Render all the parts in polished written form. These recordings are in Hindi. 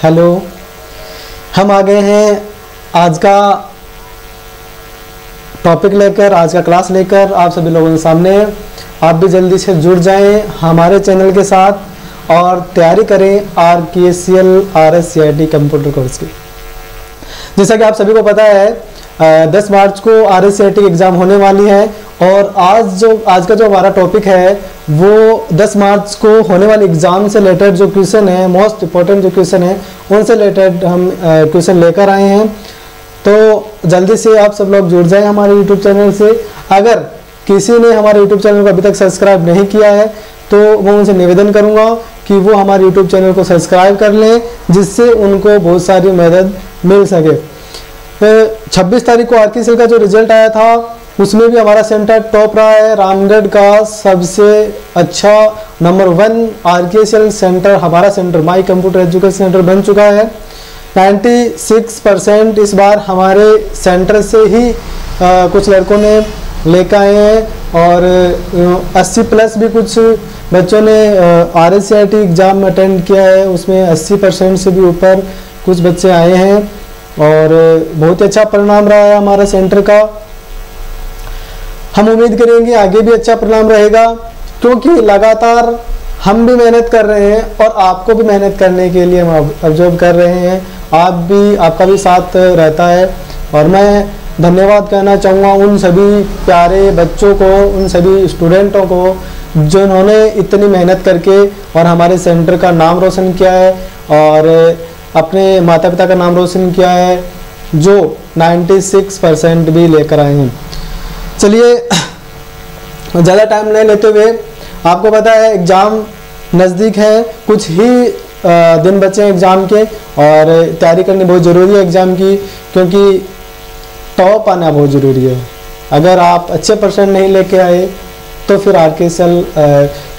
हेलो, हम आ गए हैं आज का टॉपिक लेकर, आज का क्लास लेकर आप सभी लोगों के सामने। आप भी जल्दी से जुड़ जाएं हमारे चैनल के साथ और तैयारी करें RKSCL RSCIT कंप्यूटर कोर्स की। जैसा कि आप सभी को पता है 10 मार्च को RSCIT एग्ज़ाम होने वाली है और आज का जो हमारा टॉपिक है वो 10 मार्च को होने वाले एग्ज़ाम से रिलेटेड जो क्वेश्चन है, मोस्ट इम्पोर्टेंट जो क्वेश्चन है उनसे रिलेटेड हम क्वेश्चन लेकर आए हैं। तो जल्दी से आप सब लोग जुड़ जाएं हमारे यूट्यूब चैनल से। अगर किसी ने हमारे यूट्यूब चैनल को अभी तक सब्सक्राइब नहीं किया है तो वो उनसे निवेदन करूंगा कि वो हमारे यूट्यूब चैनल को सब्सक्राइब कर लें, जिससे उनको बहुत सारी मदद मिल सके। 26 तारीख को RKSCL का जो रिजल्ट आया था उसमें भी हमारा सेंटर टॉप रहा है। रामगढ़ का सबसे अच्छा नंबर 1 RKSCL सेंटर, हमारा centre my computer education centre बन चुका है। 96% इस बार हमारे सेंटर से ही कुछ लड़कों ने लेकर आए हैं और 80+ भी कुछ बच्चों ने RSCIT एग्ज़ाम अटेंड किया है, उसमें 80% से भी ऊपर कुछ बच्चे आए हैं और बहुत अच्छा परिणाम रहा है हमारा सेंटर का। हम उम्मीद करेंगे आगे भी अच्छा परिणाम रहेगा, क्योंकि लगातार हम भी मेहनत कर रहे हैं और आपको भी मेहनत करने के लिए हम ऑब्जर्व कर रहे हैं। आपका भी साथ रहता है और मैं धन्यवाद कहना चाहूँगा उन सभी प्यारे बच्चों को, उन सभी स्टूडेंटों को जिन्होंने इतनी मेहनत करके और हमारे सेंटर का नाम रोशन किया है और अपने माता पिता का नाम रोशन किया है, जो 96% भी लेकर आए हैं। चलिए ज़्यादा टाइम नहीं लेते हुए, आपको पता है एग्ज़ाम नज़दीक है, कुछ ही दिन बचे हैं एग्ज़ाम के और तैयारी करनी बहुत ज़रूरी है एग्ज़ाम की, क्योंकि टॉप आना बहुत ज़रूरी है। अगर आप अच्छे परसेंट नहीं लेके आए तो फिर RKSCL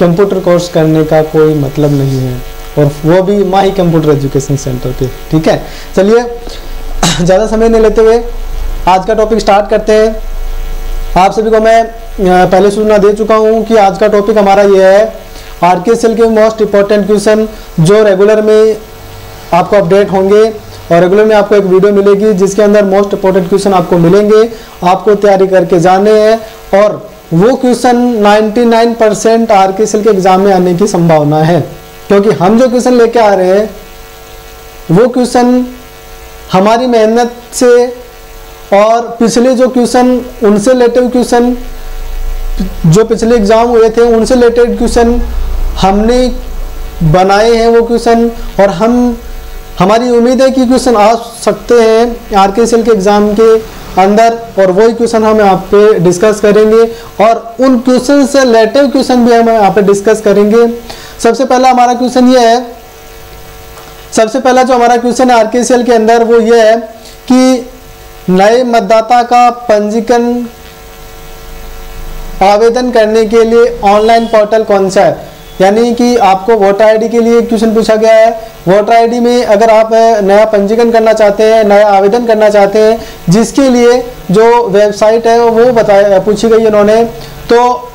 कंप्यूटर कोर्स करने का कोई मतलब नहीं है, और वो भी माही कंप्यूटर एजुकेशन सेंटर पे। ठीक है, चलिए ज़्यादा समय नहीं लेते हुए आज का टॉपिक स्टार्ट करते हैं। आप सभी को मैं पहले सूचना दे चुका हूँ कि आज का टॉपिक हमारा ये है RKSCL के मोस्ट इम्पॉर्टेंट क्वेश्चन जो रेगुलर में आपको अपडेट होंगे और रेगुलर में आपको एक वीडियो मिलेगी जिसके अंदर मोस्ट इम्पॉर्टेंट क्वेश्चन आपको मिलेंगे, आपको तैयारी करके जाने हैं और वो क्वेश्चन 99% RKSCL के एग्जाम में आने की संभावना है, क्योंकि हम जो क्वेश्चन लेके आ रहे हैं वो क्वेश्चन हमारी मेहनत से और पिछले जो क्वेश्चन उनसे रिलेटेड क्वेश्चन जो पिछले एग्जाम हुए थे उनसे रिलेटेड क्वेश्चन हमने बनाए हैं वो क्वेश्चन, और हमारी उम्मीद है कि क्वेश्चन आ सकते हैं RKSCL के एग्ज़ाम के अंदर, और वही क्वेश्चन हम यहाँ पे डिस्कस करेंगे और उन क्वेश्चन से रिलेटेड क्वेश्चन भी हम यहाँ पे डिस्कस करेंगे। सबसे पहला हमारा क्वेश्चन ये है, सबसे पहला जो हमारा क्वेश्चन है RKSCL के अंदर वो ये है कि नए मतदाता का पंजीकरण आवेदन करने के लिए ऑनलाइन पोर्टल कौन सा है। यानी कि आपको वोटर आईडी के लिए क्वेश्चन पूछा गया है। वोटर आईडी में अगर आप नया पंजीकरण करना चाहते हैं, नया आवेदन करना चाहते हैं, जिसके लिए जो वेबसाइट है वो पूछी गई इन्होंने, तो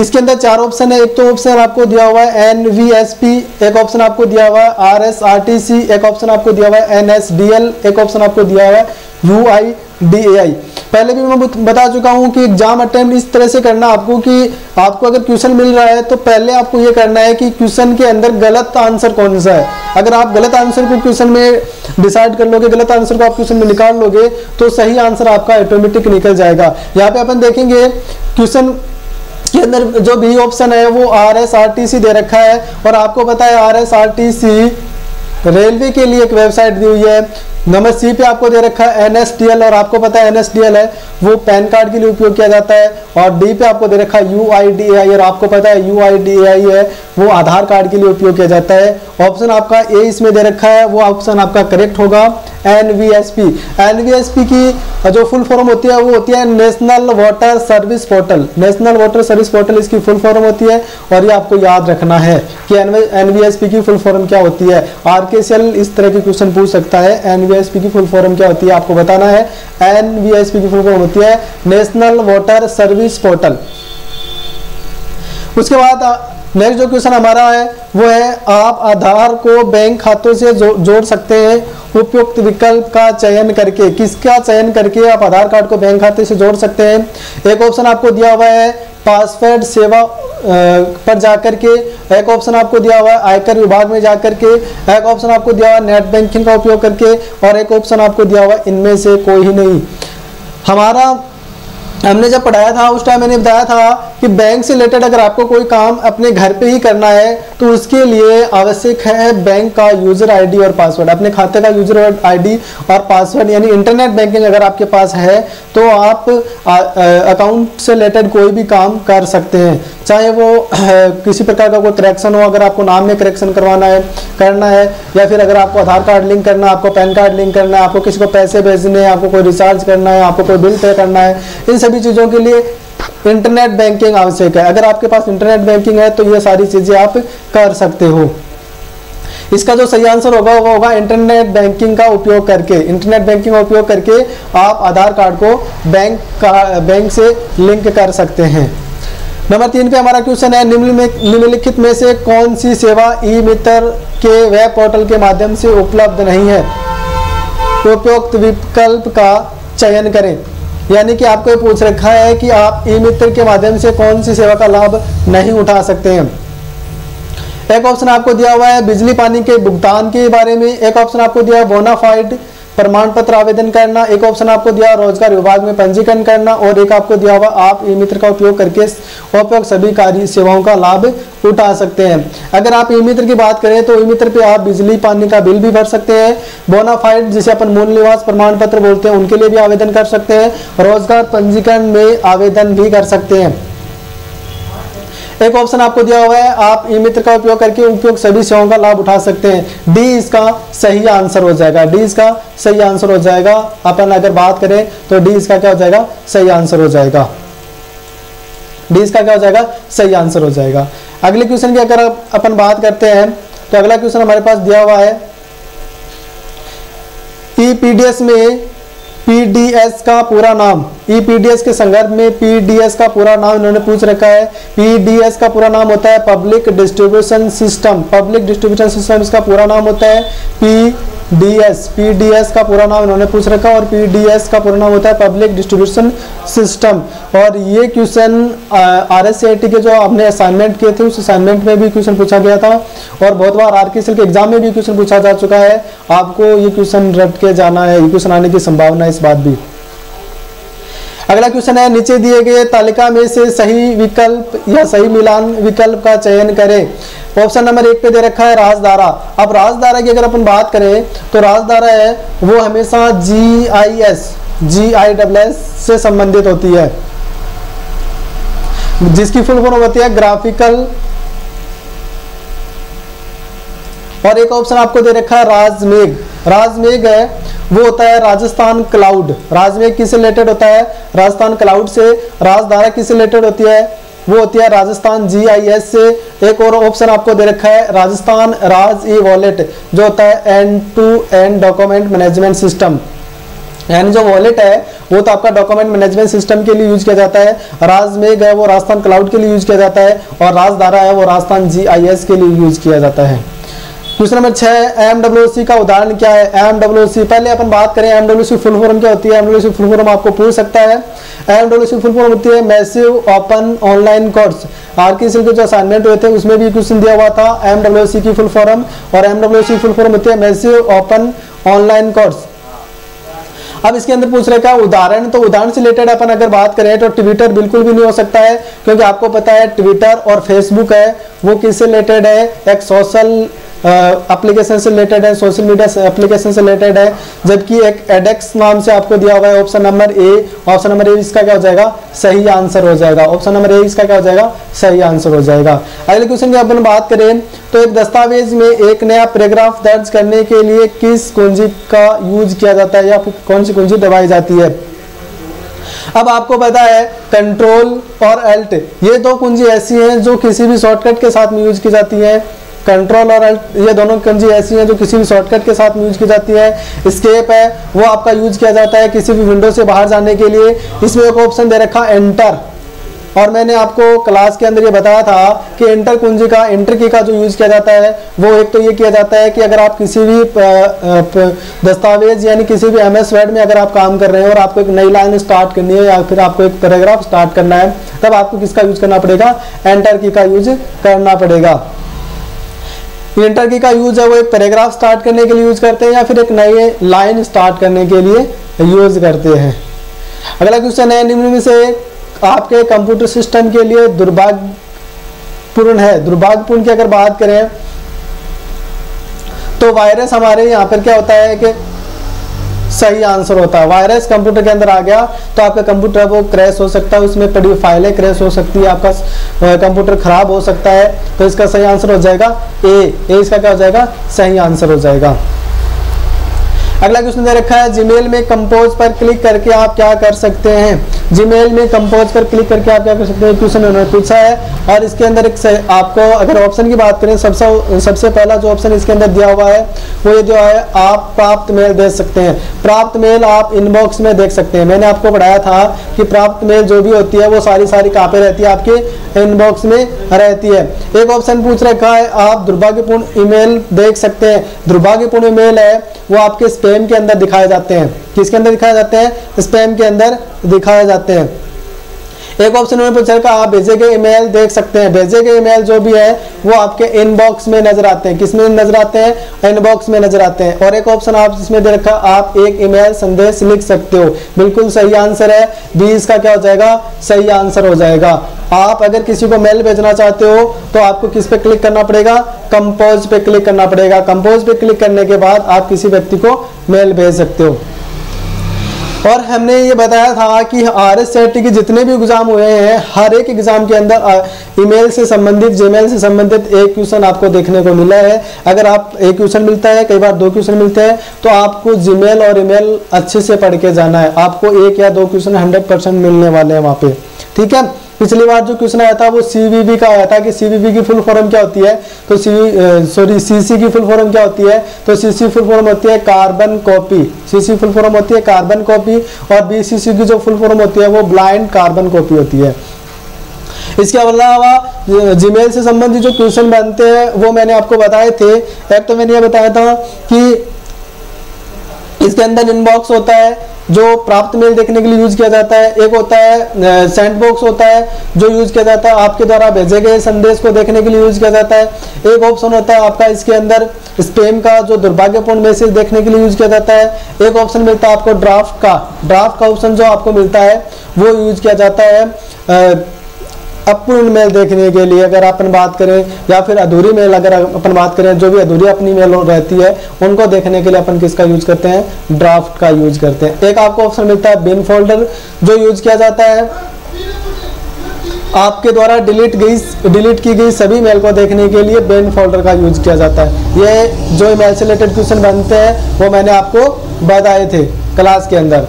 इसके अंदर 4 ऑप्शन है। एक तो ऑप्शन आपको दिया हुआ है NVSP, एक ऑप्शन आपको दिया हुआ है RSRTC, एक ऑप्शन आपको दिया हुआ है NSDL, एक ऑप्शन आपको दिया हुआ है UIDAI। पहले भी मैं बता चुका हूं कि एग्जाम अटेम्प्ट इस तरह से करना आपको कि आपको अगर क्वेश्चन मिल रहा है तो पहले आपको ये करना है कि क्वेश्चन के अंदर गलत आंसर कौन सा है। अगर आप गलत आंसर को क्वेश्चन में डिसाइड कर लोगे, गलत आंसर को आप क्वेश्चन में निकाल लोगे तो सही आंसर आपका ऑटोमेटिक निकल जाएगा। यहाँ पे अपन देखेंगे क्वेश्चन के अंदर जो बी ऑप्शन है वो RSRTC दे रखा है, और आपको पता है RSRTC रेलवे के लिए एक वेबसाइट दी हुई है। नंबर C पे आपको दे रखा है NSDL, और आपको पता है NSDL है वो पैन कार्ड के लिए उपयोग किया जाता है, और D पे आपको दे रखा है UIDAI, और आपको पता है UIDAI है वो आधार कार्ड के लिए उपयोग किया जाता है। ऑप्शन आपका A इसमें दे रखा है, वो ऑप्शन आपका करेक्ट होगा NVSP। NVSP की जो फुल फॉर्म होती है वो होती है national voter service portal. National voter service portal इसकी फुल फॉर्म होती है, और ये आपको याद रखना है कि NVSP की फुल फॉर्म क्या होती है। RKSCL इस तरह के क्वेश्चन पूछ सकता है, NVSP की फुल फॉर्म क्या होती है आपको बताना है। NVSP की फुल फॉर्म होती है नेशनल वोटर सर्विस पोर्टल। उसके बाद नेक्स्ट जो क्वेश्चन हमारा है वो है आप आधार को बैंक खातों से जोड़ सकते हैं उपयुक्त विकल्प का चयन करके। किसका चयन करके आप आधार कार्ड को बैंक खाते से जोड़ सकते हैं? एक ऑप्शन आपको दिया हुआ है पासवर्ड सेवा पर जाकर के, एक ऑप्शन आपको दिया हुआ है आयकर विभाग में जाकर के, एक ऑप्शन आपको दिया हुआ है नेट बैंकिंग का उपयोग करके, और एक ऑप्शन आपको दिया हुआ है इनमें से कोई ही नहीं। हमने जब पढ़ाया था उस टाइम मैंने बताया था कि बैंक से रिलेटेड अगर आपको कोई काम अपने घर पे ही करना है तो उसके लिए आवश्यक है बैंक का यूजर आईडी और पासवर्ड। अपने खाते का यूजर आईडी और पासवर्ड यानी इंटरनेट बैंकिंग अगर आपके पास है तो आप अकाउंट से रिलेटेड कोई भी काम कर सकते हैं, चाहे वो किसी प्रकार का कोई करेक्शन हो, अगर आपको नाम में करेक्शन करना है, या फिर अगर आपको आधार कार्ड लिंक करना है, आपको पैन कार्ड लिंक करना है, आपको किसी को पैसे भेजने हैं, आपको कोई रिचार्ज करना है, आपको कोई बिल पे करना है, इन सभी चीज़ों के लिए इंटरनेट बैंकिंग आवश्यक है। अगर आपके पास इंटरनेट बैंकिंग है तो ये सारी चीज़ें आप कर सकते हो। इसका जो सही आंसर होगा वो होगा इंटरनेट बैंकिंग का उपयोग करके। इंटरनेट बैंकिंग का उपयोग करके आप आधार कार्ड को बैंक से लिंक कर सकते हैं। नंबर 3 पे हमारा क्वेश्चन है निम्नलिखित में से कौन सी सेवा ई मित्र के वेब पोर्टल के माध्यम से उपलब्ध नहीं है? उपयुक्त विकल्प का चयन करें। यानी कि आपको ये पूछ रखा है कि आप ई मित्र के माध्यम से कौन सी सेवा का लाभ नहीं उठा सकते हैं। एक ऑप्शन आपको दिया हुआ है बिजली पानी के भुगतान के बारे में, एक ऑप्शन आपको दिया है बोनाफाइड प्रमाण पत्र आवेदन करना, एक ऑप्शन आपको दिया रोजगार विभाग में पंजीकरण करना, और एक आपको दिया हुआ आप ई मित्र का उपयोग करके उपयुक्त सभी कार्य सेवाओं का लाभ उठा सकते हैं। अगर आप ई मित्र की बात करें तो ई मित्र पे आप बिजली पानी का बिल भी भर सकते हैं, बोनाफाइड जिसे अपन मूल निवास प्रमाण पत्र बोलते हैं उनके लिए भी आवेदन कर सकते हैं, रोजगार पंजीकरण में आवेदन भी कर सकते हैं। एक ऑप्शन आपको दिया हुआ है आप ई मित्र का उपयोग करके उपयुक्त सभी सेवाओं का लाभ उठा सकते हैं। डी इसका सही आंसर हो जाएगा, डी इसका सही आंसर हो जाएगा। अपन अगर बात करें तो डी इसका क्या हो जाएगा? सही आंसर हो जाएगा। डी इसका क्या हो जाएगा? सही आंसर हो जाएगा। अगले क्वेश्चन की अगर अपन बात करते हैं तो अगला क्वेश्चन हमारे पास दिया हुआ है ईपीडीएस में पीडीएस का पूरा नाम। ईपीडीएस के संदर्भ में पीडीएस का पूरा नाम इन्होंने पूछ रखा है। पीडीएस का पूरा नाम होता है public distribution system. Public distribution system इसका पूरा नाम होता है पीडीएस। पीडीएस का पूरा नाम इन्होंने पूछ रखा है और पीडीएस का पूरा नाम होता है पब्लिक डिस्ट्रीब्यूशन सिस्टम। और ये क्वेश्चन आरएससीआईटी के जो हमने असाइनमेंट किए थे उस असाइनमेंट में भी क्वेश्चन पूछा गया था और बहुत बार आरकेएसएल के एग्जाम में भी क्वेश्चन पूछा जा चुका है। आपको ये क्वेश्चन रट के जाना है, ये क्वेश्चन आने की संभावना है इस बात भी। अगला क्वेश्चन है नीचे दिए गए तालिका में से सही विकल्प या सही मिलान विकल्प का चयन करें। ऑप्शन नंबर 1 पे दे रखा है राजधारा। अब राजधारा की अगर अपन बात करें तो राजधारा है वो हमेशा GIS से संबंधित होती है, जिसकी फुल फॉर्म होती है ग्राफिकल। और एक ऑप्शन आपको दे रखा है राजमेघ। राजमेघ है वो होता है राजस्थान क्लाउड। राजमेघ किससे रिलेटेड होता है? राजस्थान क्लाउड से। राजधारा किससे रिलेटेड होती है? वो होती है राजस्थान GIS से। एक और ऑप्शन आपको दे रखा है राजस्थान राज ई वॉलेट जो होता है end to end document management system. यानी जो वॉलेट है वो तो आपका डॉक्यूमेंट मैनेजमेंट सिस्टम के लिए यूज किया जाता है, राजमेघ है वो राजस्थान क्लाउड के लिए यूज किया जाता है, और राजधारा है वो राजस्थान GIS के लिए यूज किया जाता है। क्वेश्चन नंबर 6 MWC का उदाहरण क्या है? MWC पहले अपन बात करें MWC फुल फॉर्म क्या होती है? MWC फुल फॉर्म आपको पूछ सकता है। MWC फुल फॉर्म होती है मैसिव ओपन ऑनलाइन कोर्स। आरकेएसएल के जो असाइनमेंट हुए थे उसमें भी क्वेश्चन दिया हुआ था MWC की फुल फॉर्म, और MWC फुल फॉर्म होती है मैसिव ओपन ऑनलाइन कोर्स। अब इसके अंदर पूछ रखा है उदाहरण, तो उदाहरण से रिलेटेड अपन अगर बात करें तो ट्विटर बिल्कुल भी नहीं हो सकता है, क्योंकि आपको पता है ट्विटर और फेसबुक है वो किससे रिलेटेड है? एक सोशल एप्लीकेशन से रिलेटेड है, सोशल मीडिया एप्लीकेशन से रिलेटेड है। जबकि एक एडेक्स नाम से आपको दिया हुआ है option number A. Option number A इसका क्या हो जाएगा? सही आंसर हो जाएगा। ऑप्शन नंबर ए इसका क्या हो जाएगा? सही आंसर हो जाएगा। अगले क्वेश्चन की अपन बात करें तो एक दस्तावेज में एक नया पैराग्राफ दर्ज करने के लिए किस कुंजी का यूज किया जाता है या फिर कौन सी कुंजी दबाई जाती है? अब आपको पता है कंट्रोल और अल्ट ये दो कुंजी ऐसी हैं जो किसी भी शॉर्टकट के साथ में यूज की जाती है। कंट्रोल और अल्ट ये दोनों कुंजी ऐसी हैं जो किसी भी शॉर्टकट के साथ यूज की जाती है। एस्केप है वो आपका यूज किया जाता है किसी भी विंडो से बाहर जाने के लिए। इसमें एक ऑप्शन दे रखा एंटर। और मैंने आपको क्लास के अंदर ये बताया था कि एंटर कुंजी का, एंटर की का जो यूज किया जाता है वो एक तो ये किया जाता है कि अगर आप किसी भी दस्तावेज यानी किसी भी MS वर्ड में अगर आप काम कर रहे हैं और आपको एक नई लाइन स्टार्ट करनी है या फिर आपको एक पैराग्राफ स्टार्ट करना है, तब आपको किसका यूज करना पड़ेगा, एंटर की का यूज करना पड़ेगा। एंटर की का यूज है वो एक पैराग्राफ स्टार्ट करने के लिए यूज करते हैं या फिर एक नई लाइन स्टार्ट करने के लिए यूज करते हैं। अगला क्वेश्चन है, निम्न में से आपके कंप्यूटर सिस्टम के लिए दुर्भाग्यपूर्ण है। दुर्भाग्यपूर्ण की अगर बात करें तो वायरस हमारे यहाँ पर क्या होता है कि सही आंसर होता है। वायरस कंप्यूटर के अंदर आ गया तो आपका कंप्यूटर वो क्रैश हो सकता है, उसमें पड़ी फाइलें क्रैश हो सकती है, आपका कंप्यूटर खराब हो सकता है। तो इसका सही आंसर हो जाएगा ए। इसका क्या हो जाएगा, सही आंसर हो जाएगा। अगला क्वेश्चन दे रखा है, जीमेल में कंपोज पर क्लिक करके आप क्या कर सकते हैं। जीमेल में कंपोज पर क्लिक करके आप क्या कर सकते हैं, क्वेश्चन उन्होंने पूछा है। और इसके अंदर एक आपको अगर ऑप्शन की बात करें, सबसे पहला जो ऑप्शन इसके अंदर दिया हुआ है वो ये जो है, आप प्राप्त मेल देख सकते हैं। प्राप्त मेल आप इनबॉक्स में देख सकते हैं। मैंने आपको पढ़ाया था कि प्राप्त मेल जो भी होती है वो सारी कहाँ पे रहती है, आपके इनबॉक्स में रहती है। एक ऑप्शन पूछ रखा है, आप दुर्भाग्यपूर्ण ईमेल देख सकते हैं। दुर्भाग्यपूर्ण ईमेल है वो आपके स्पैम के अंदर दिखाए जाते हैं। किसके अंदर दिखाए जाते हैं, स्पैम के अंदर दिखाए जाते हैं। एक ऑप्शन में पूछा कि आप भेजे गए ईमेल देख सकते हैं। भेजे गए ईमेल जो भी है वो आपके इनबॉक्स में नजर आते हैं। किसमें नजर आते हैं, इनबॉक्स में नजर आते हैं। और एक ऑप्शन आप इसमें दे रखा, आप एक ईमेल संदेश लिख सकते हो। बिल्कुल सही आंसर है बी। इसका क्या हो जाएगा, सही आंसर हो जाएगा। आप अगर किसी को मेल भेजना चाहते हो तो आपको किस पे क्लिक करना पड़ेगा, कंपोज पे क्लिक करना पड़ेगा। कंपोज पे क्लिक करने के बाद आप किसी व्यक्ति को मेल भेज सकते हो। और हमने ये बताया था कि RSCT के जितने भी एग्जाम हुए हैं, हर एक एग्जाम के अंदर ईमेल से संबंधित, जीमेल से संबंधित एक क्वेश्चन आपको देखने को मिला है। अगर आप एक क्वेश्चन मिलता है, कई बार 2 क्वेश्चन मिलते हैं, तो आपको जीमेल और ईमेल अच्छे से पढ़ के जाना है। आपको 1 या 2 क्वेश्चन 100% मिलने वाले हैं वहाँ पे, ठीक है। पिछली बार जो क्वेश्चन आया था वो CVV का आया था कि CVV की फुल फॉर्म क्या होती है, तो CC की फुल फॉर्म क्या होती है, तो CC फुल फॉर्म होती है carbon copy. CC full form होती है कार्बन कॉपी। और BCC की जो फुल फॉर्म होती है वो ब्लाइंड कार्बन कॉपी होती है। इसके अलावा जीमेल से संबंधित जो क्वेश्चन बनते हैं वो मैंने आपको बताए थे। एक तो मैंने ये बताया था कि इसके अंदर इनबॉक्स होता है जो प्राप्त मेल देखने के लिए यूज किया जाता है। एक होता है सेंड बॉक्स होता है जो यूज किया जाता है आपके द्वारा भेजे गए संदेश को देखने के लिए यूज किया जाता है। एक ऑप्शन होता है आपका इसके अंदर स्पैम का, जो दुर्भाग्यपूर्ण मैसेज देखने के लिए यूज किया जाता है। एक ऑप्शन मिलता है आपको ड्राफ्ट का ऑप्शन जो आपको मिलता है वो यूज किया जाता है अपूर्ण मेल देखने के लिए अगर अपन बात करें, या फिर अधूरी मेल अगर अपन बात करें, जो भी अधूरी अपनी मेल रहती है उनको देखने के लिए अपन किसका यूज करते हैं, ड्राफ्ट का यूज करते हैं। एक आपको ऑप्शन मिलता है बिन फोल्डर जो यूज किया जाता है आपके द्वारा डिलीट की गई सभी मेल को देखने के लिए बिन फोल्डर का यूज किया जाता है। ये जो मेल से रिलेटेड क्वेश्चन बनते हैं वो मैंने आपको बताए थे क्लास के अंदर।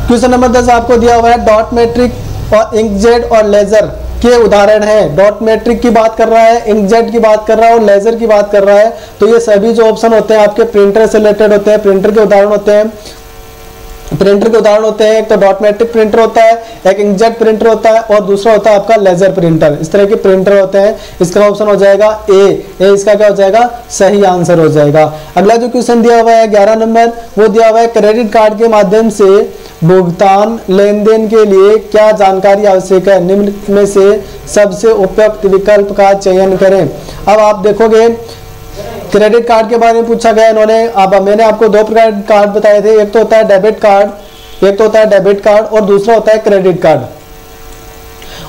क्वेश्चन नंबर 10 आपको दिया हुआ है, डॉट मैट्रिक और इंकजेट और लेजर के उदाहरण है। डॉट मैट्रिक की बात कर रहा है, इंकजेट की बात कर रहा है और लेजर की बात कर रहा है। तो ये सभी जो ऑप्शन होते हैं आपके प्रिंटर से रिलेटेड होते हैं, प्रिंटर के उदाहरण होते हैं। प्रिंटर के उदाहरण होते हैं, एक तो डॉट मैट्रिक प्रिंटर होता है, एक इंकजेट प्रिंटर होता है और दूसरा होता है आपका लेजर प्रिंटर। इस तरह के प्रिंटर होते हैं। इसका ऑप्शन हो जाएगा ए। इसका क्या हो जाएगा, सही आंसर हो जाएगा। अगला जो क्वेश्चन दिया हुआ है 11 नंबर, वो दिया हुआ है क्रेडिट कार्ड के माध्यम से भुगतान लेन देन के लिए क्या जानकारी आवश्यक है, निम्न में से सबसे उपयुक्त विकल्प का चयन करें। अब आप देखोगे क्रेडिट कार्ड के बारे में पूछा गया इन्होंने। अब मैंने आपको 2 प्रकार के कार्ड बताए थे, एक तो होता है डेबिट कार्ड, और दूसरा होता है क्रेडिट कार्ड।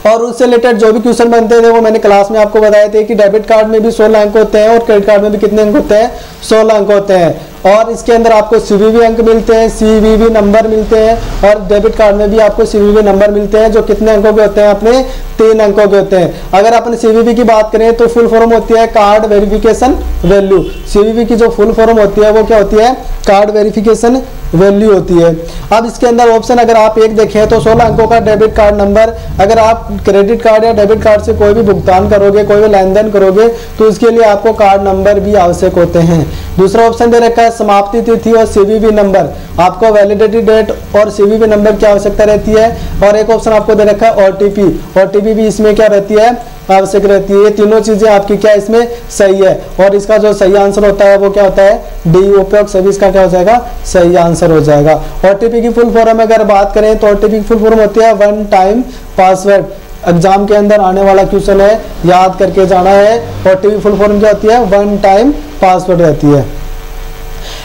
और उससे रिलेटेड जो भी क्वेश्चन बनते थे वो मैंने क्लास में आपको बताए थे कि डेबिट कार्ड में भी 16 अंक होते हैं और क्रेडिट कार्ड में भी कितने अंक होते हैं, 16 अंक होते हैं। और इसके अंदर आपको CVV अंक मिलते हैं, CVV नंबर मिलते हैं। और डेबिट कार्ड में भी आपको CVV नंबर मिलते हैं जो कितने अंकों के होते हैं, अपने 3 अंकों के होते हैं। अगर अपन CVV की बात करें तो फुल फॉर्म होती है कार्ड वेरिफिकेशन वैल्यू। CVV की जो फुल फॉर्म होती है वो क्या होती है, कार्ड वेरिफिकेशन वैल्यू होती है। अब इसके अंदर ऑप्शन अगर आप एक देखें तो 16 अंकों का डेबिट कार्ड नंबर। अगर आप क्रेडिट कार्ड या डेबिट कार्ड से कोई भी भुगतान करोगे, कोई भी लेन देन करोगे, तो उसके लिए आपको कार्ड नंबर भी आवश्यक होते हैं। दूसरा ऑप्शन दे रखा है है समाप्ति तिथि और सीवीवी नंबर, आपको वैलिडिटी डेट और सीवीवी नंबर की आवश्यकता रहती है। और एक ऑप्शन आपको दे रखा है ओटीपी, ओटीपी भी इसमें क्या रहती है, आवश्यक रहती है। ये तीनों चीजें आपकी क्या इसमें सही है, और इसका जो सही आंसर होता है वो क्या होता है, डी, उपयुक्त सभी इसका क्या हो जाएगा, सही आंसर हो जाएगा। ओटीपी की फुल फॉर्म अगर बात करें तो ओटीपी की फुल फॉर्म होती है वन टाइम पासवर्ड। एग्जाम के अंदर आने वाला क्वेश्चन है, याद करके जाना है। ओटीपी फुल फॉर्म क्या होती है, वन टाइम पासवर्ड रहती है।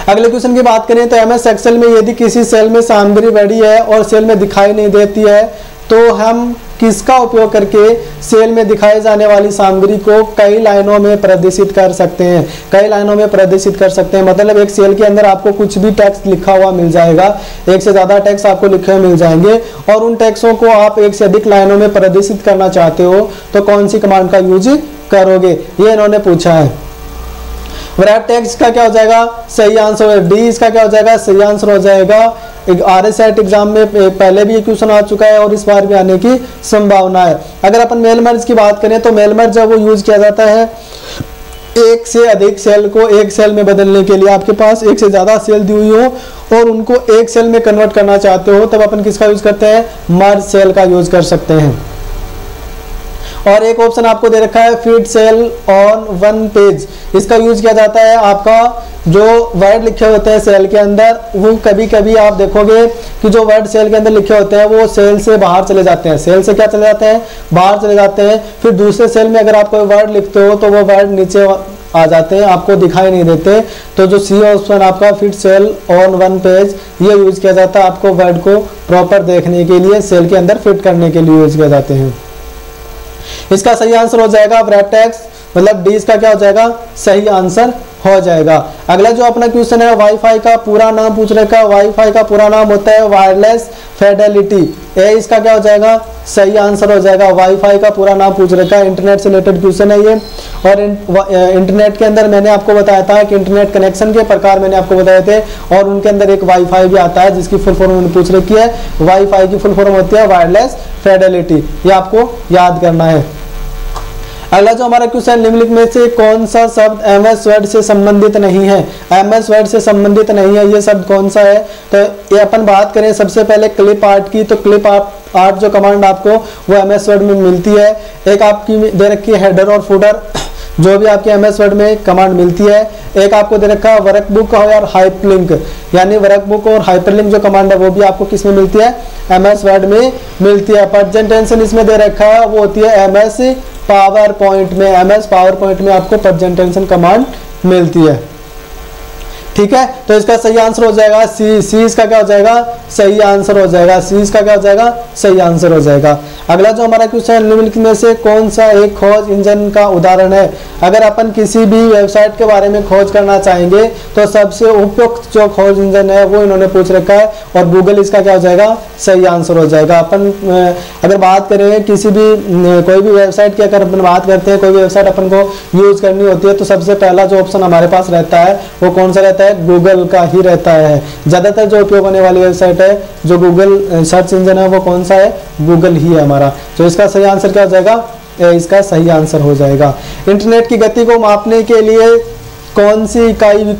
अगले क्वेश्चन की बात करें तो एमएस एक्सेल में यदि किसी सेल में सामग्री बड़ी है और सेल में दिखाई नहीं देती है तो हम किसका उपयोग करके सेल में दिखाई जाने वाली सामग्री को कई लाइनों में प्रदर्शित कर सकते हैं, कई लाइनों में प्रदर्शित कर सकते हैं। मतलब एक सेल के अंदर आपको कुछ भी टेक्स्ट लिखा हुआ मिल जाएगा, एक से ज्यादा टेक्स्ट आपको लिखे हुए मिल जाएंगे, और उन टेक्स्टों को आप एक से अधिक लाइनों में प्रदर्शित करना चाहते हो तो कौन सी कमांड का यूज करोगे, ये इन्होंने पूछा है। रैप टेक्स्ट का क्या हो जाएगा, सही आंसर डी, इसका क्या हो जाएगा, सही आंसर हो जाएगा। आरएसएट एग्जाम में पहले भी ये क्वेश्चन आ चुका है और इस बार भी आने की संभावना है। अगर अपन मेल मर्ज की बात करें तो मेल मर्ज जब वो यूज किया जाता है एक से अधिक सेल को एक सेल में बदलने के लिए, आपके पास एक से ज्यादा सेल दी हुई हो और उनको एक सेल में कन्वर्ट करना चाहते हो, तब अपन किसका यूज करते हैं, मर्ज सेल का यूज कर सकते हैं। और एक ऑप्शन आपको दे रखा है fit cell on one page, इसका यूज किया जाता है आपका जो वर्ड लिखे होते हैं सेल के अंदर, वो कभी कभी आप देखोगे कि जो वर्ड सेल के अंदर लिखे होते हैं वो सेल से बाहर चले जाते हैं, सेल से क्या चले जाते हैं, बाहर चले जाते हैं। फिर दूसरे सेल में अगर आप कोई वर्ड लिखते हो तो वो वर्ड नीचे आ जाते हैं, आपको दिखाई नहीं देते। तो जो सी ऑप्शन आपका fit cell on one page, ये यूज किया जाता है आपको वर्ड को प्रॉपर देखने के लिए, सेल के अंदर फिट करने के लिए यूज किया जाते हैं। इसका सही आंसर हो जाएगा रैप टेक्स्ट, मतलब डी इसका क्या हो जाएगा, सही आंसर हो जाएगा। अगला जो अपना क्वेश्चन है वाईफाई का पूरा नाम पूछ रखा है, वाईफाई का पूरा नाम होता है वायरलेस फिडेलिटी, ए इसका क्या हो जाएगा, सही आंसर हो जाएगा। वाईफाई का पूरा नाम पूछ रखा है, इंटरनेट से रिलेटेड क्वेश्चन है ये। और इंटरनेट के अंदर मैंने आपको बताया था कि इंटरनेट कनेक्शन के प्रकार मैंने आपको बताए थे, और उनके अंदर एक वाईफाई भी आता है जिसकी फुल फॉर्म पूछ रखी है। वाईफाई की फुल फॉर्म होती है वायरलेस फिडेलिटी, ये आपको याद करना है। अगला जो हमारा क्वेश्चन, निम्नलिखित में से कौन सा शब्द एमएस वर्ड से संबंधित नहीं है, एमएस वर्ड से संबंधित नहीं है, ये शब्द कौन सा है। तो ये अपन बात करें सबसे पहले क्लिप आर्ट की, तो क्लिप आर्ट जो कमांड आपको वो एमएस वर्ड में मिलती है। एक आपकी दे रखी है हेडर और फुटर, जो भी आपके एमएस वर्ड में कमांड मिलती है। एक आपको दे रखा है वर्कबुक और हाइपरलिंक, यानी वर्कबुक और हाइपरलिंक जो कमांड है वो भी आपको किस में मिलती है, एमएस वर्ड में मिलती है। प्रेजेंटेशन इसमें दे रखा है वो होती है एमएस पावर पॉइंट में, एमएस पावर पॉइंट में आपको प्रेजेंटेशन कमांड मिलती है। ठीक है, तो इसका सही आंसर हो जाएगा सी, सी इसका क्या हो जाएगा, सही आंसर हो जाएगा, सी इसका क्या हो जाएगा, सही आंसर हो जाएगा। अगला जो हमारा क्वेश्चन, निम्नलिखित में से कौन सा एक खोज इंजन का उदाहरण है। अगर अपन किसी भी वेबसाइट के बारे में खोज करना चाहेंगे तो सबसे उपयुक्त जो खोज इंजन है वो इन्होंने पूछ रखा है, और गूगल इसका क्या हो जाएगा, सही आंसर हो जाएगा। अपन अगर बात करें किसी भी कोई भी वेबसाइट की, अगर अपन बात करते हैं कोई भी वेबसाइट अपन को यूज करनी होती है तो सबसे पहला जो ऑप्शन हमारे पास रहता है वो कौन सा रहता है, गूगल का ही रहता है। ज्यादातर जो उपयोग होने वाली वेबसाइट है जो गूगल सर्च इंजन है वो कौन सा है, गूगल ही है हमारा। तो इसका सही आंसर क्या हो जाएगा, इसका सही आंसर हो जाएगा। इंटरनेट की गति को मापने के लिए कौन सी इकाई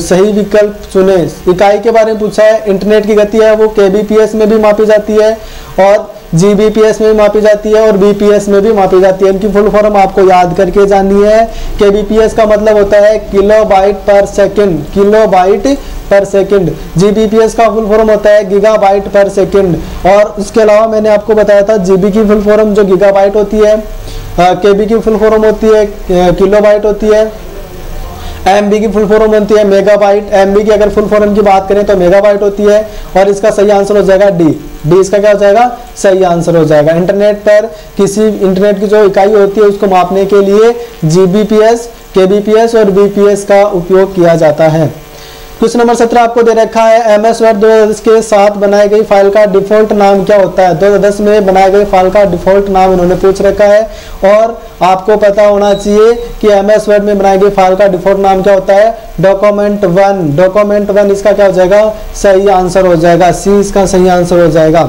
सही विकल्प चुने। इकाई के बारे में पूछा है, इंटरनेट की गति है वो kbps में भी मापी जाती है और GBps में भी मापी जाती है और BPS में भी मापी जाती है। इनकी फुल फॉर्म आपको याद करके जाननी है। kbps का मतलब होता है किलोबाइट पर सेकंड, किलोबाइट पर सेकंड। GBps का फुल फॉर्म होता है गीगाबाइट पर सेकंड। और उसके अलावा मैंने आपको बताया था GB की फुल फॉर्म जो गीगाबाइट होती है, KB की फुल फॉर्म होती है किलोबाइट होती है, MB की फुल फॉर्म होती है मेगाबाइट। MB की अगर फुल फॉर्म की बात करें तो मेगाबाइट होती है, और इसका सही आंसर हो जाएगा डी, डी इसका क्या हो जाएगा, सही आंसर हो जाएगा। इंटरनेट पर किसी इंटरनेट की जो इकाई होती है उसको मापने के लिए GBps, KBps और BPS का उपयोग किया जाता है। क्वेश्चन नंबर 17 आपको दे रखा है MS वर्ड 2010 के साथ बनाई गई फाइल का डिफॉल्ट नाम क्या होता है। 2010 में बनाई गई फाइल का डिफॉल्ट नाम इन्होंने पूछ रखा है, और आपको पता होना चाहिए कि MS वर्ड में बनाई गई फाइल का डिफॉल्ट नाम क्या होता है, डॉक्यूमेंट 1। डॉक्यूमेंट 1 इसका क्या हो जाएगा, सही आंसर हो जाएगा, सी इसका सही आंसर हो जाएगा।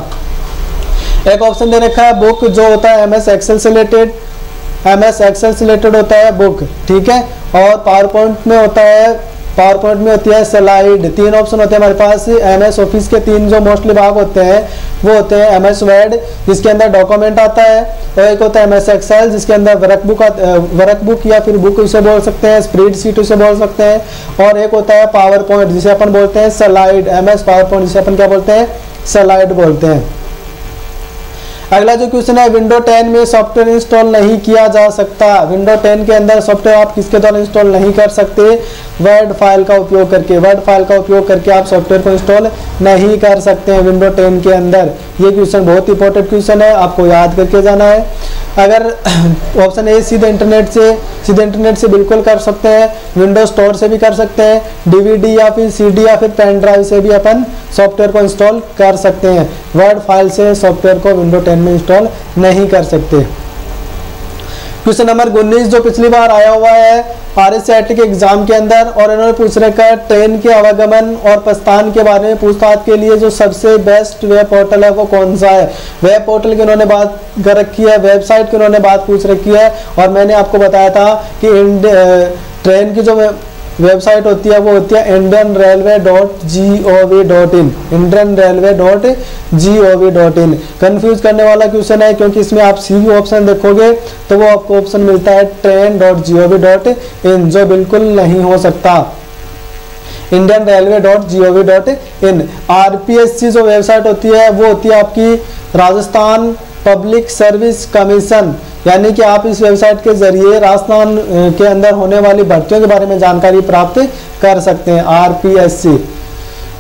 एक ऑप्शन दे रखा है बुक, जो होता है MS एक्सेल से रिलेटेड, MS एक्सेल से रिलेटेड होता है बुक, ठीक है। और पावर पॉइंट में होता है पावर पॉइंट में होती है स्लाइड। 3 ऑप्शन होते हैं हमारे पास MS ऑफिस के। 3 जो मोस्टली भाग होते हैं वो होते हैं MS वर्ड जिसके अंदर डॉक्यूमेंट आता है, और एक होता है MS एक्सेल जिसके अंदर वर्कबुक या फिर बुक उसे बोल सकते हैं, स्प्रेडशीट उसे बोल सकते हैं, और एक होता है पावर पॉइंट जिसे अपन बोलते हैं स्लाइड। MS पावर पॉइंट जिसे अपन क्या बोलते हैं, स्लाइड बोलते हैं। अगला जो क्वेश्चन है, विंडो 10 में सॉफ्टवेयर इंस्टॉल नहीं किया जा सकता। विंडो 10 के अंदर सॉफ्टवेयर आप किसके द्वारा इंस्टॉल नहीं कर सकते, वर्ड फाइल का उपयोग करके। वर्ड फाइल का उपयोग करके आप सॉफ्टवेयर को इंस्टॉल नहीं कर सकते हैं विंडो 10 के अंदर। ये क्वेश्चन बहुत इंपॉर्टेंट क्वेश्चन है, आपको याद करके जाना है। अगर ऑप्शन ए सीधे इंटरनेट से बिल्कुल कर सकते हैं, विंडो स्टोर से भी कर सकते हैं, DVD या फिर CD या फिर पेन ड्राइव से भी अपन सॉफ्टवेयर को इंस्टॉल कर सकते हैं। वर्ड फाइल से सॉफ्टवेयर को विंडो 10 में इंस्टॉल नहीं कर सकते। क्वेश्चन नंबर 19 जो पिछली बार आया हुआ है RSCT के एग्जाम के अंदर, और इन्होंने पूछ रखा है ट्रेन के आवागमन और प्रस्थान के बारे में पूछताछ के लिए जो सबसे बेस्ट वेब पोर्टल है वो कौन सा है। वेब पोर्टल की उन्होंने बात कर रखी है, वेबसाइट की उन्होंने बात पूछ रखी है, और मैंने आपको बताया था कि ट्रेन की जो वेबसाइट होती है वो होती है indianrailway.gov.in, indianrailway.gov.in। कंफ्यूज करने वाला क्वेश्चन है क्योंकि इसमें आप सी ऑप्शन देखोगे तो वो आपको ऑप्शन मिलता है train.gov.in, जो बिल्कुल नहीं हो सकता। indianrailway.gov.in। RPSC जो वेबसाइट होती है वो होती है आपकी राजस्थान पब्लिक सर्विस कमीशन, यानी कि आप इस वेबसाइट के जरिए राजस्थान के अंदर होने वाली भर्तियों के बारे में जानकारी प्राप्त कर सकते हैं, RPSC।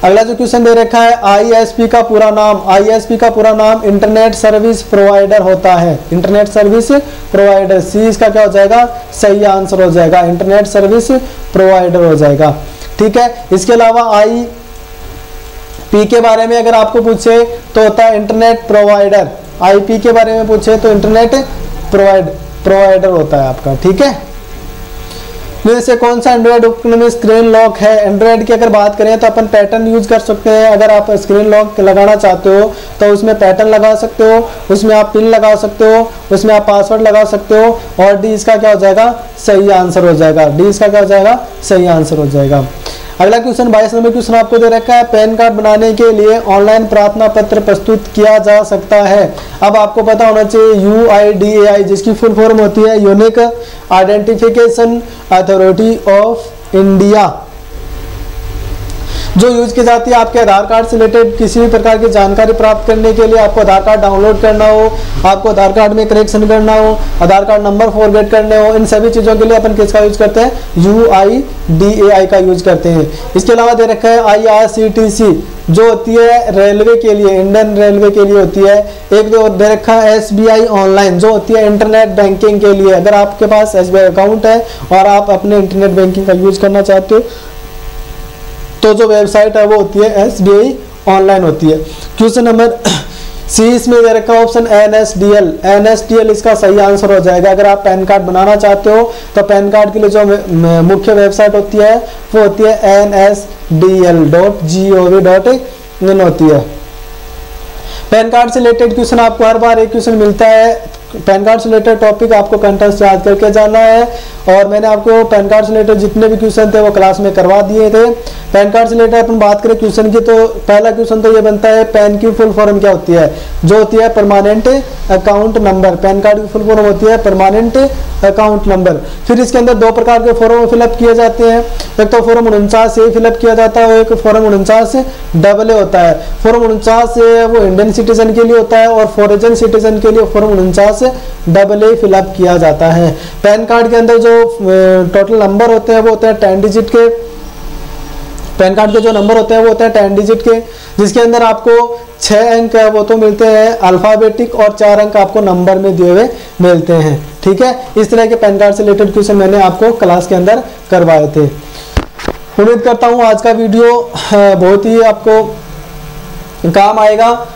अगला जो क्वेश्चन दे रखा है ISP का पूरा नाम। ISP का पूरा नाम इंटरनेट सर्विस प्रोवाइडर होता है, इंटरनेट सर्विस प्रोवाइडर। सी इसका क्या हो जाएगा, सही आंसर हो जाएगा, इंटरनेट सर्विस प्रोवाइडर हो जाएगा। ठीक है, इसके अलावा IP के बारे में अगर आपको पूछे तो होता है इंटरनेट प्रोवाइडर। IP के बारे में पूछे तो इंटरनेट प्रोवाइडर होता है आपका। ठीक है, में से कौन सा एंड्रॉइड उपकरण में स्क्रीन लॉक है। एंड्रॉइड की अगर बात करें तो अपन पैटर्न यूज कर सकते हैं। अगर आप स्क्रीन लॉक लगाना चाहते हो तो उसमें पैटर्न लगा सकते हो, उसमें आप पिन लगा सकते हो, उसमें आप पासवर्ड लगा सकते हो, और डी इसका क्या हो जाएगा, सही आंसर हो जाएगा। डी इसका क्या हो जाएगा, सही आंसर हो जाएगा। अगला क्वेश्चन 22 नंबर क्वेश्चन आपको दे रखा है, पैन कार्ड बनाने के लिए ऑनलाइन प्रार्थना पत्र प्रस्तुत किया जा सकता है। अब आपको पता होना चाहिए UIDAI जिसकी फुल फॉर्म होती है unique identification authority of India, जो यूज की जाती है आपके आधार कार्ड से रिलेटेड किसी भी प्रकार की जानकारी प्राप्त करने के लिए। आपको आधार कार्ड डाउनलोड करना हो, आपको आधार कार्ड में करेक्शन करना हो, आधार कार्ड नंबर फॉरगेट करने हो, इन सभी चीज़ों के लिए अपन किसका यूज करते हैं, UIDAI का यूज करते हैं। इसके अलावा दे रखा है IRCTC जो होती है रेलवे के लिए, इंडियन रेलवे के लिए होती है। एक दे रखा है SBI ऑनलाइन जो होती है इंटरनेट बैंकिंग के लिए। अगर आपके पास SBI अकाउंट है और आप अपने इंटरनेट बैंकिंग का यूज करना चाहते हो तो जो वेबसाइट है वो होती है SBI ऑनलाइन होती है। क्वेश्चन नंबर सी इसमें दे रखा ऑप्शन NSDL इसका सही आंसर हो जाएगा। अगर आप पैन कार्ड बनाना चाहते हो तो पैन कार्ड के लिए जो मुख्य वेबसाइट होती है वो होती है NSDL.gov.in होती है। पैन कार्ड से रिलेटेड क्वेश्चन आपको हर बार एक क्वेश्चन मिलता है। पैन कार्ड से रिलेटेड टॉपिक आपको कंटेस्ट याद करके जाना है, और मैंने आपको पैन कार्ड से रिलेटेड जितने भी क्वेश्चन थे वो क्लास में करवा दिए थे। पैन कार्ड से रिलेटेड अपन बात करें क्वेश्चन की तो पहला क्वेश्चन तो ये बनता है पैन की फुल फॉर्म क्या होती है, जो होती है permanent account number. Pan card की फुल फॉर्म होती है परमानेंट अकाउंट नंबर। फिर इसके अंदर दो प्रकार के फॉर्म फिलअप किए जाते हैं, एक तो फॉर्म 49A फिलअप किया जाता है और एक फॉर्म 49AA होता है। फॉर्म 49A वो इंडियन सिटीजन के लिए होता है और फॉरेन सिटीजन के लिए फॉर्म 49AA फिलअप किया जाता है। पैन कार्ड के अंदर जो टोटल नंबर होते हैं वो होते हैं 10 डिजिट के। पैन कार्ड के जो नंबर होते हैं वो होते हैं 10 डिजिट के, जिसके अंदर आपको 6 अंक है वो तो मिलते हैं अल्फाबेटिक और 4 अंक आपको नंबर में दिए हुए मिलते हैं। ठीक है, इस तरह के पैन कार्ड से रिलेटेड क्वेश्चन मैंने आपको क्लास के अंदर करवाए थे। उम्मीद करता हूँ आज का वीडियो बहुत ही आपको काम आएगा।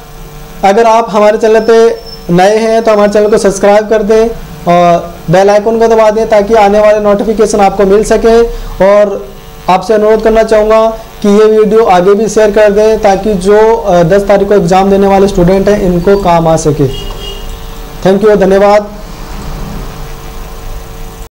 अगर आप हमारे चैनल पे नए हैं तो हमारे चैनल को सब्सक्राइब कर दें और बेल आइकन को दबा दें ताकि आने वाले नोटिफिकेशन आपको मिल सके। और आपसे अनुरोध करना चाहूँगा कि ये वीडियो आगे भी शेयर कर दें ताकि जो 10 तारीख को एग्ज़ाम देने वाले स्टूडेंट हैं इनको काम आ सके। थैंक यू, धन्यवाद।